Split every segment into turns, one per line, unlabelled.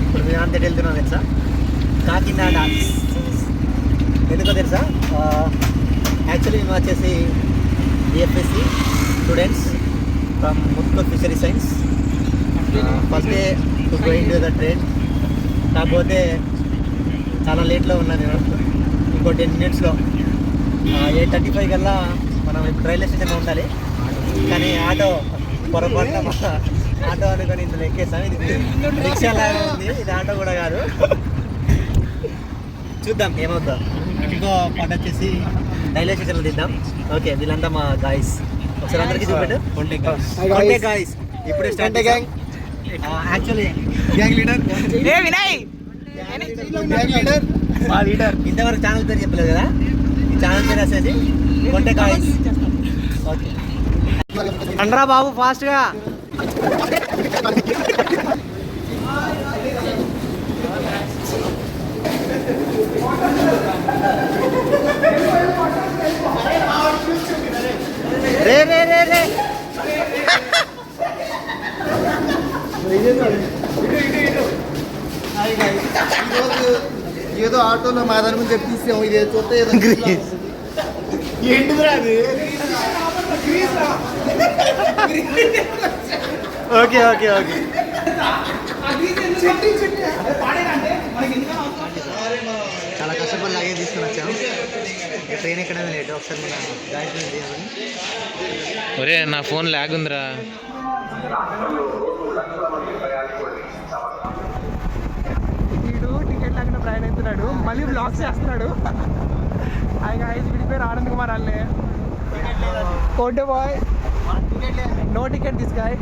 ఇప్పుడు మేము అంతటి వెళ్తున్నాం తెలుసా, కాకినాడ. ఎందుకో తెలుసా, యాక్చువల్లీ మేము వచ్చేసి BFSc students from Muthukur fishery science. First day to going to the train. కాకపోతే చాలా లేట్లో ఉన్నాను నేను. ఇంకో 10 minutesలో 8:35 కల్లా మనం ఇప్పుడు రైల్వే స్టేషన్లో ఉండాలి. కానీ ఆటో పొరపాటున ఆటో అనుకొని ఇందులో ఎక్కేసాం. ఇది రిక్షా లాగా ఉంది, ఇది ఆటో కూడా కాదు. చూద్దాం ఏమవుతుందో. ఇంకో పాట వచ్చేసి రైల్వే స్టేషన్లో దిద్దాం. ఓకే, వీళ్ళంతా మా గాయస్. ఒకసారి అందరికీ చూపెట్టు. కొంటే గాయస్ ఇప్పుడే start gang. Actually gang leader Vinay, మా లీడర్. ఇంతవరకు ఛానల్ పేరు చెప్పలేదు కదా, ఈ ఛానల్ పేరు వచ్చేసి కొంటే గాయస్. ఓకే అండ్రా బాబు ఫాస్ట్గా. రే రే రే రే
ఏదో ఆటోలో మా దాని గురించి చెప్పిస్తాం. ఇది చూస్తే ఏంటిది రాదు.
ఓకే ఓకే ఓకే చాలా కష్టపడి లాగే తీసుకుని వచ్చాము. ట్రైన్ ఎక్కడ లేట్. ఒకసారి మన గాయత్రి చేయాలని.
ఒరే నా ఫోన్ లాగ్ ఉందిరా.
వీడు టికెట్ లేకుండా ప్రయాణం అవుతున్నాడు, మళ్ళీ బ్లాక్ చేస్తున్నాడు. ఆయన వీడి పేరు ఆనంద్ కుమార్ అల్లే. కోటే బాయ్, నో టికెట్ తీసుకాయ్.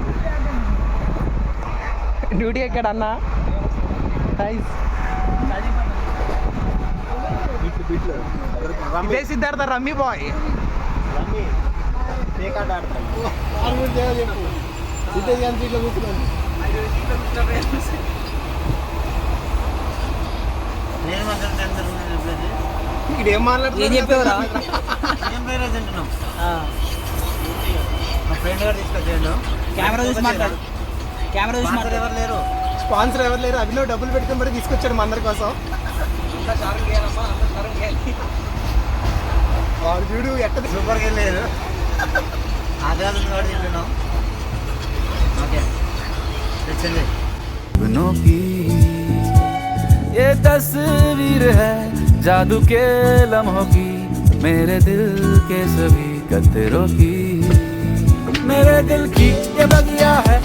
డ్యూటీ ఎక్కడ అన్నా? ఇదే సిద్ధార్థ రమ్మీ బాయ్.
ఏం మాట్లాడుతున్నావు?
చెప్పేవరా?
మా ఫ్రెండ్ గారు తీసుకొచ్చాడు.
కెమెరా చూసి మాట్లాడు. కెమెరా చూసి మాట్లాడు.
ఎవరు లేరు,
స్పాన్సర్ ఎవరు లేరు. అభినవ్ డబ్బులు పెట్టుకుని మరి తీసుకొచ్చాడు మా అందరి కోసం. వాడు చూడు ఎక్కడ
సూపర్గా వెళ్ళలేదు. ఆగ్రాలు కూడా తింటున్నాం. ఓకే తెచ్చండి.
ये तस्वीर है जादू के लम्हों की, मेरे दिल के सभी कतरों की. मेरे दिल की ये बगिया है